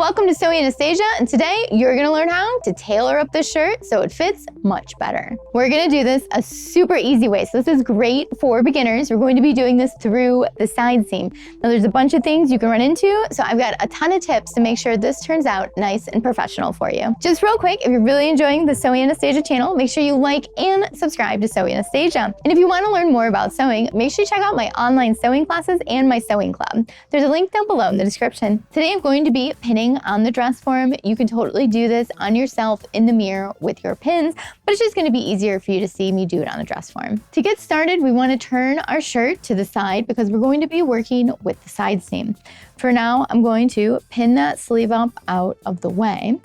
Welcome to Sewing Anastasia, and today you're gonna learn how to tailor up this shirt so it fits much better. We're gonna do this a super easy way. So this is great for beginners. We're going to be doing this through the side seam. Now there's a bunch of things you can run into, so I've got a ton of tips to make sure this turns out nice and professional for you. Just real quick, if you're really enjoying the Sewing Anastasia channel, make sure you like and subscribe to Sewing Anastasia. And if you wanna learn more about sewing, make sure you check out my online sewing classes and my sewing club. There's a link down below in the description. Today I'm going to be pinning on the dress form. You can totally do this on yourself in the mirror with your pins, but it's just going to be easier for you to see me do it on the dress form. To get started, we want to turn our shirt to the side because we're going to be working with the side seam. For now, I'm going to pin that sleeve up out of the way.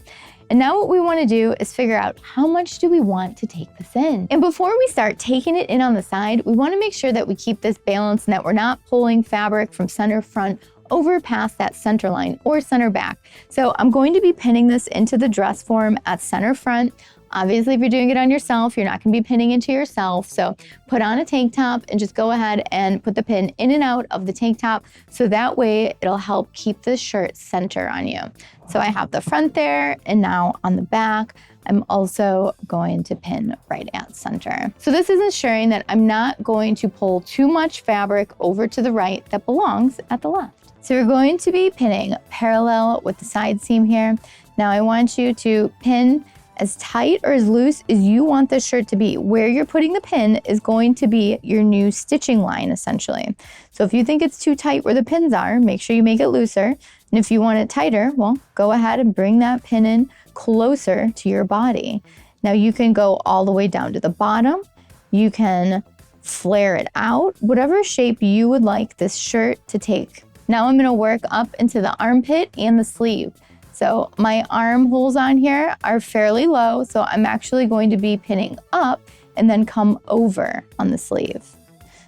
And now what we want to do is figure out how much do we want to take this in. And before we start taking it in on the side, we want to make sure that we keep this balanced and that we're not pulling fabric from center front over past that center line or center back. So I'm going to be pinning this into the dress form at center front. Obviously, if you're doing it on yourself, you're not gonna be pinning into yourself. So put on a tank top and just go ahead and put the pin in and out of the tank top. So that way it'll help keep this shirt center on you. So I have the front there, and now on the back, I'm also going to pin right at center. So this is ensuring that I'm not going to pull too much fabric over to the right that belongs at the left. So we're going to be pinning parallel with the side seam here. Now I want you to pin as tight or as loose as you want this shirt to be. Where you're putting the pin is going to be your new stitching line, essentially. So if you think it's too tight where the pins are, make sure you make it looser. And if you want it tighter, well, go ahead and bring that pin in closer to your body. Now you can go all the way down to the bottom. You can flare it out, whatever shape you would like this shirt to take. Now I'm gonna work up into the armpit and the sleeve. So my armholes on here are fairly low, so I'm actually going to be pinning up and then come over on the sleeve.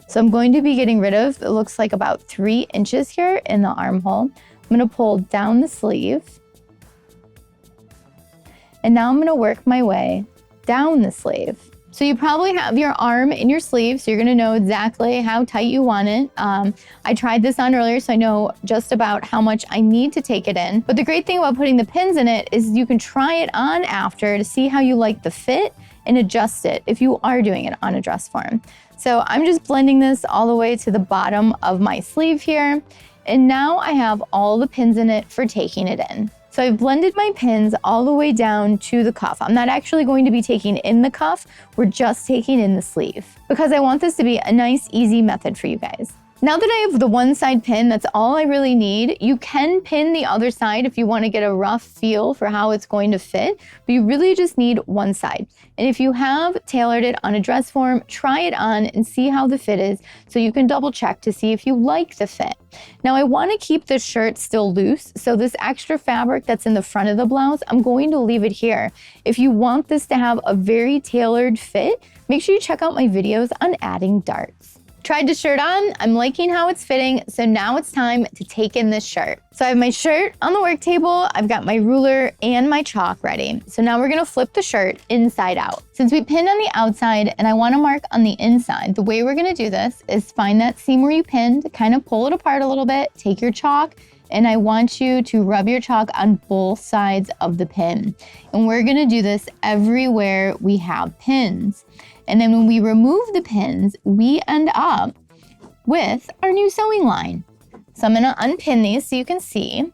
So I'm going to be getting rid of, it looks like about 3 inches here in the armhole. I'm gonna pull down the sleeve. And now I'm gonna work my way down the sleeve. So you probably have your arm in your sleeve, so you're gonna know exactly how tight you want it. I tried this on earlier, so I know just about how much I need to take it in. But the great thing about putting the pins in it is you can try it on after to see how you like the fit and adjust it if you are doing it on a dress form. So I'm just blending this all the way to the bottom of my sleeve here. And now I have all the pins in it for taking it in. So I've blended my pins all the way down to the cuff. I'm not actually going to be taking in the cuff, we're just taking in the sleeve because I want this to be a nice, easy method for you guys. Now that I have the one side pin, that's all I really need. You can pin the other side if you want to get a rough feel for how it's going to fit, but you really just need one side. And if you have tailored it on a dress form, try it on and see how the fit is so you can double check to see if you like the fit. Now I want to keep the shirt still loose, so this extra fabric that's in the front of the blouse, I'm going to leave it here. If you want this to have a very tailored fit, make sure you check out my videos on adding darts. Tried the shirt on, I'm liking how it's fitting, so now it's time to take in this shirt. So I have my shirt on the work table, I've got my ruler and my chalk ready. So now we're gonna flip the shirt inside out. Since we pinned on the outside and I wanna mark on the inside, the way we're gonna do this is find that seam where you pinned, kind of pull it apart a little bit, take your chalk, and I want you to rub your chalk on both sides of the pin. And we're gonna do this everywhere we have pins. And then when we remove the pins, we end up with our new sewing line. So I'm gonna unpin these so you can see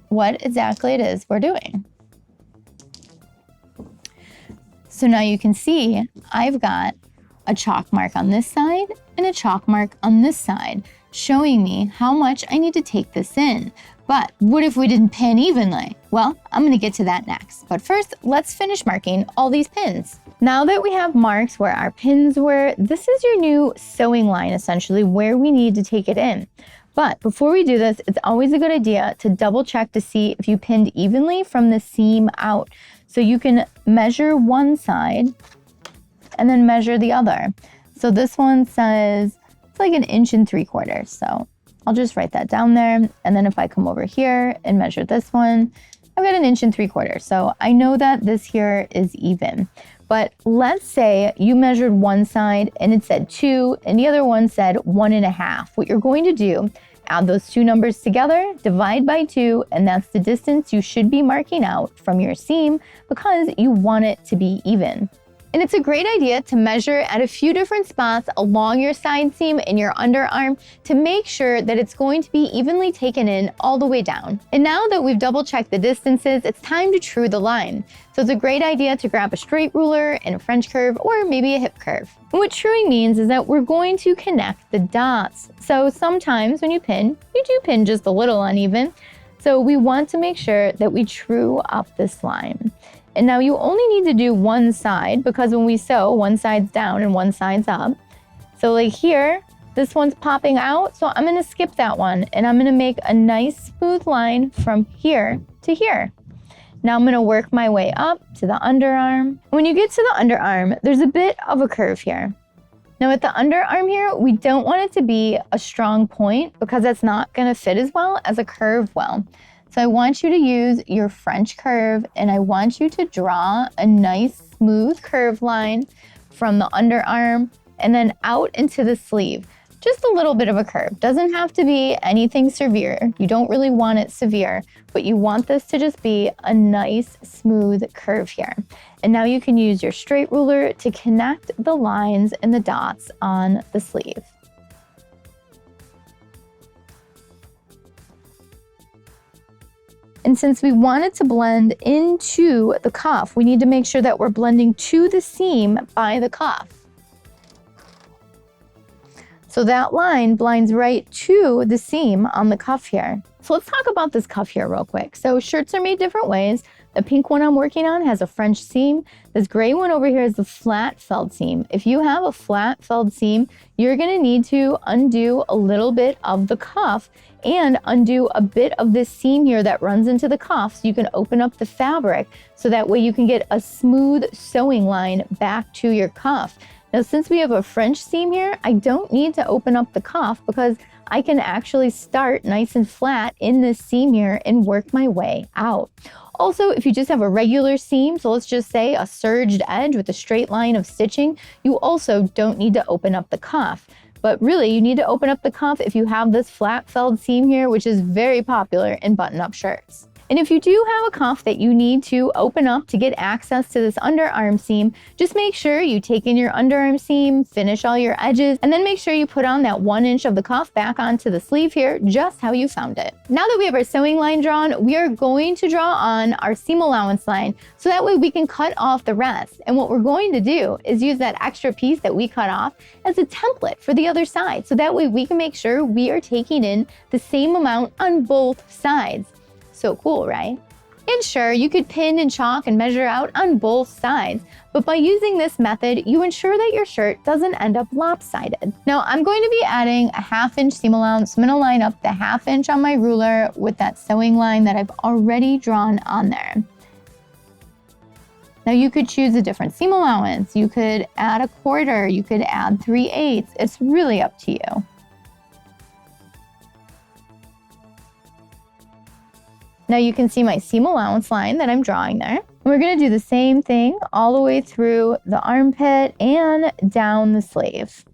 what exactly it is we're doing. So now you can see I've got a chalk mark on this side and a chalk mark on this side, showing me how much I need to take this in. But what if we didn't pin evenly? Well, I'm gonna get to that next. But first, let's finish marking all these pins. Now that we have marks where our pins were, this is your new sewing line, essentially, where we need to take it in. But before we do this, it's always a good idea to double check to see if you pinned evenly from the seam out. So you can measure one side and then measure the other. So this one says it's like 1.75 inches. So I'll just write that down there. And then if I come over here and measure this one, I've got 1.75 inches. So I know that this here is even. But let's say you measured one side and it said 2 and the other one said 1.5. What you're going to do Add those two numbers together, divide by 2, and that's the distance you should be marking out from your seam because you want it to be even. And it's a great idea to measure at a few different spots along your side seam and your underarm to make sure that it's going to be evenly taken in all the way down. And now that we've double checked the distances, it's time to true the line. So it's a great idea to grab a straight ruler and a French curve or maybe a hip curve. And what truing means is that we're going to connect the dots. So sometimes when you do pin just a little uneven. So we want to make sure that we true up this line. And now you only need to do one side because when we sew, one side's down and one side's up. So like here, this one's popping out, so I'm gonna skip that one and I'm gonna make a nice smooth line from here to here. Now I'm gonna work my way up to the underarm. When you get to the underarm, there's a bit of a curve here. Now at the underarm here, we don't want it to be a strong point because that's not gonna fit as well as a curve will. So I want you to use your French curve and I want you to draw a nice smooth curve line from the underarm and then out into the sleeve. Just a little bit of a curve. Doesn't have to be anything severe. You don't really want it severe, but you want this to just be a nice smooth curve here. And now you can use your straight ruler to connect the lines and the dots on the sleeve. And since we want it to blend into the cuff, we need to make sure that we're blending to the seam by the cuff. So that line blinds right to the seam on the cuff here. So let's talk about this cuff here real quick. So shirts are made different ways. The pink one I'm working on has a French seam. This gray one over here is the flat felled seam. If you have a flat felled seam, you're gonna need to undo a little bit of the cuff and undo a bit of this seam here that runs into the cuff so you can open up the fabric so that way you can get a smooth sewing line back to your cuff. Now, since we have a French seam here, I don't need to open up the cuff because I can actually start nice and flat in this seam here and work my way out. Also, if you just have a regular seam, so let's just say a serged edge with a straight line of stitching, you also don't need to open up the cuff. But really, you need to open up the cuff if you have this flat felled seam here, which is very popular in button-up shirts. And if you do have a cuff that you need to open up to get access to this underarm seam, just make sure you take in your underarm seam, finish all your edges, and then make sure you put on that 1 inch of the cuff back onto the sleeve here, just how you found it. Now that we have our sewing line drawn, we are going to draw on our seam allowance line, so that way we can cut off the rest. And what we're going to do is use that extra piece that we cut off as a template for the other side, so that way we can make sure we are taking in the same amount on both sides. So cool, right? And sure, you could pin and chalk and measure out on both sides, but by using this method, you ensure that your shirt doesn't end up lopsided. Now, I'm going to be adding a 1/2 inch seam allowance. I'm gonna line up the 1/2 inch on my ruler with that sewing line that I've already drawn on there. Now you could choose a different seam allowance. You could add a 1/4, you could add 3/8. It's really up to you. Now you can see my seam allowance line that I'm drawing there. We're gonna do the same thing all the way through the armpit and down the sleeve.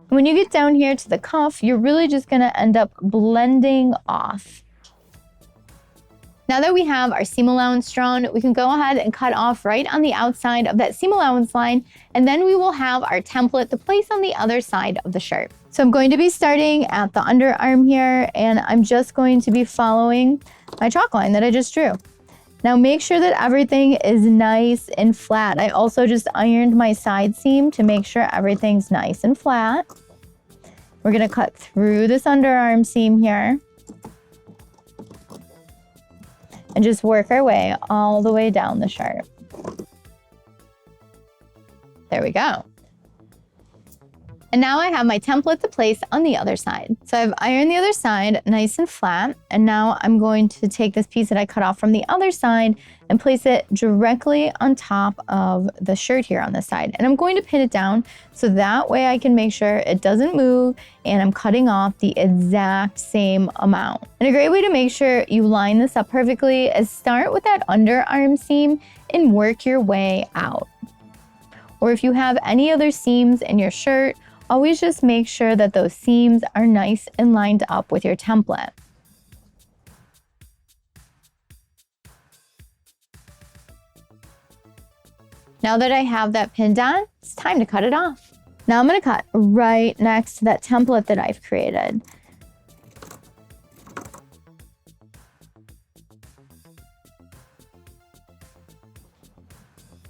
When you get down here to the cuff, you're really just gonna end up blending off. Now that we have our seam allowance drawn, we can go ahead and cut off right on the outside of that seam allowance line, and then we will have our template to place on the other side of the shirt. So I'm going to be starting at the underarm here, and I'm just going to be following my chalk line that I just drew. Now make sure that everything is nice and flat. I also just ironed my side seam to make sure everything's nice and flat. We're gonna cut through this underarm seam here and just work our way all the way down the shirt. There we go. And now I have my template to place on the other side. So I've ironed the other side nice and flat. And now I'm going to take this piece that I cut off from the other side and place it directly on top of the shirt here on this side. And I'm going to pin it down so that way I can make sure it doesn't move and I'm cutting off the exact same amount. And a great way to make sure you line this up perfectly is start with that underarm seam and work your way out. or if you have any other seams in your shirt, always just make sure that those seams are nice and lined up with your template. Now that I have that pinned on, it's time to cut it off. Now I'm gonna cut right next to that template that I've created.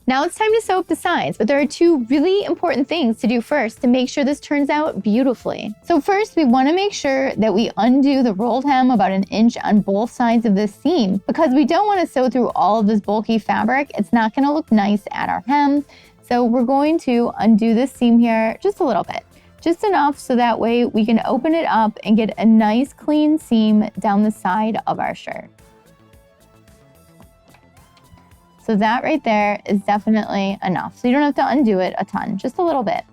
Now it's time to sew up the sides, but there are two really important things to do first to make sure this turns out beautifully. So first, we want to make sure that we undo the rolled hem about 1 inch on both sides of this seam, because we don't want to sew through all of this bulky fabric. It's not going to look nice at our hem. So we're going to undo this seam here just a little bit, just enough so that way we can open it up and get a nice clean seam down the side of our shirt. So that right there is definitely enough. So you don't have to undo it a ton, just a little bit.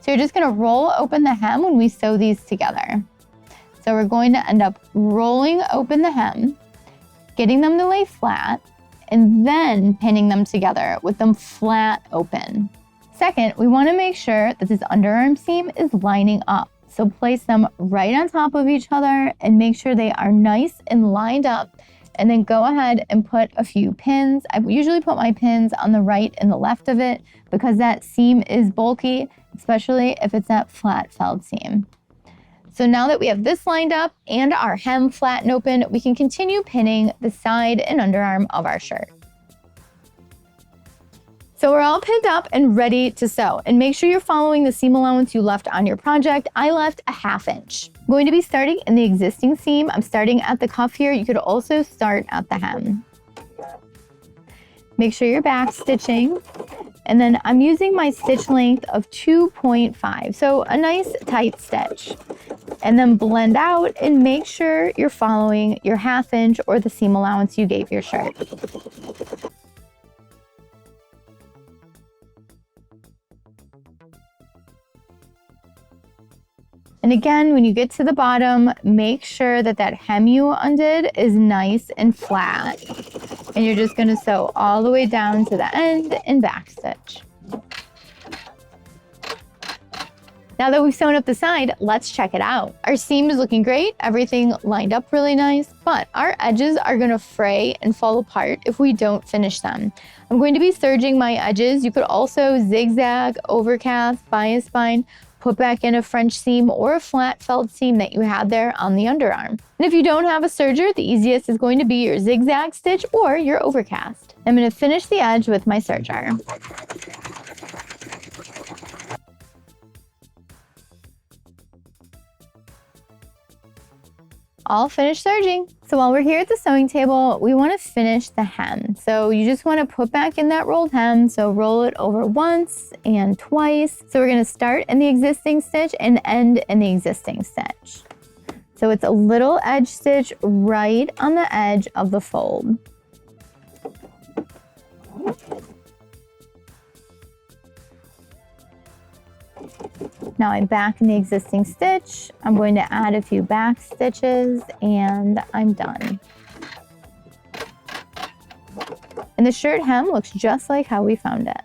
So you're just gonna roll open the hem when we sew these together. So we're going to end up rolling open the hem, getting them to lay flat, and then pinning them together with them flat open. Second, we wanna make sure that this underarm seam is lining up. So place them right on top of each other and make sure they are nice and lined up, and then go ahead and put a few pins. I usually put my pins on the right and the left of it because that seam is bulky, especially if it's that flat felled seam. So now that we have this lined up and our hem flat and open, we can continue pinning the side and underarm of our shirt. So we're all pinned up and ready to sew, and make sure you're following the seam allowance you left on your project. I left 1/2 inch. I'm going to be starting in the existing seam. I'm starting at the cuff here. You could also start at the hem. Make sure you're back stitching, and then I'm using my stitch length of 2.5, so a nice tight stitch. And then blend out and make sure you're following your 1/2 inch or the seam allowance you gave your shirt. And again, when you get to the bottom, make sure that that hem you undid is nice and flat. And you're just gonna sew all the way down to the end and backstitch. Now that we've sewn up the side, let's check it out. Our seam is looking great, everything lined up really nice, but our edges are gonna fray and fall apart if we don't finish them. I'm going to be serging my edges. You could also zigzag, overcast, bias bind, put back in a French seam or a flat felled seam that you had there on the underarm. And if you don't have a serger, the easiest is going to be your zigzag stitch or your overcast. I'm going to finish the edge with my serger. All finished serging. So while we're here at the sewing table, we want to finish the hem. So you just want to put back in that rolled hem. So roll it over once and twice. So we're going to start in the existing stitch and end in the existing stitch. So it's a little edge stitch right on the edge of the fold. Now I'm back in the existing stitch. I'm going to add a few back stitches and I'm done. And the shirt hem looks just like how we found it.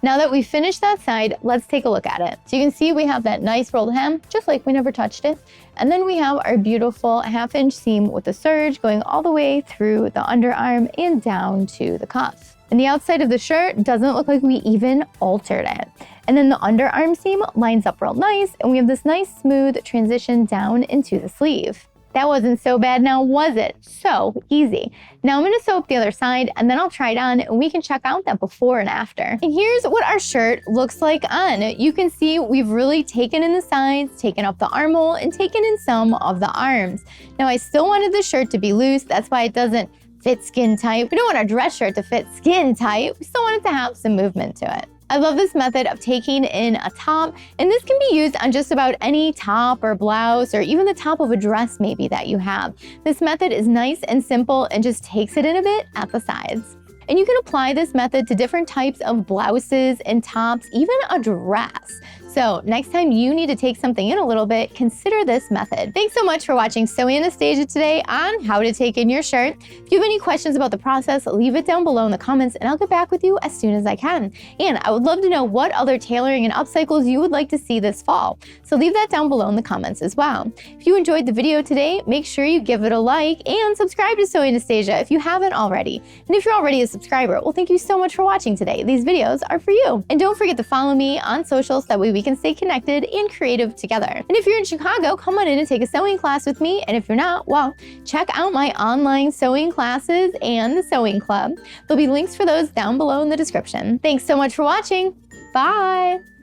Now that we've finished that side, let's take a look at it. So you can see we have that nice rolled hem, just like we never touched it. And then we have our beautiful 1/2 inch seam with a serge going all the way through the underarm and down to the cuff. And the outside of the shirt doesn't look like we even altered it. And then the underarm seam lines up real nice, and we have this nice smooth transition down into the sleeve. That wasn't so bad now, was it? So easy. Now I'm gonna sew up the other side and then I'll try it on and we can check out that before and after. And here's what our shirt looks like on. You can see we've really taken in the sides, taken up the armhole, and taken in some of the arms. Now I still wanted the shirt to be loose, that's why it doesn't fit skin tight. We don't want our dress shirt to fit skin tight. We still want it to have some movement to it. I love this method of taking in a top, and this can be used on just about any top or blouse or even the top of a dress maybe that you have. This method is nice and simple and just takes it in a bit at the sides. And you can apply this method to different types of blouses and tops, even a dress. So next time you need to take something in a little bit, consider this method. Thanks so much for watching Sew Anastasia today on how to take in your shirt. If you have any questions about the process, leave it down below in the comments and I'll get back with you as soon as I can. And I would love to know what other tailoring and upcycles you would like to see this fall. So leave that down below in the comments as well. If you enjoyed the video today, make sure you give it a like and subscribe to Sew Anastasia if you haven't already. And if you're already a subscriber, well, thank you so much for watching today. These videos are for you. And don't forget to follow me on social so that way we can stay connected and creative together. And if you're in Chicago, come on in and take a sewing class with me. And if you're not, well, check out my online sewing classes and the sewing club. There'll be links for those down below in the description. Thanks so much for watching. Bye.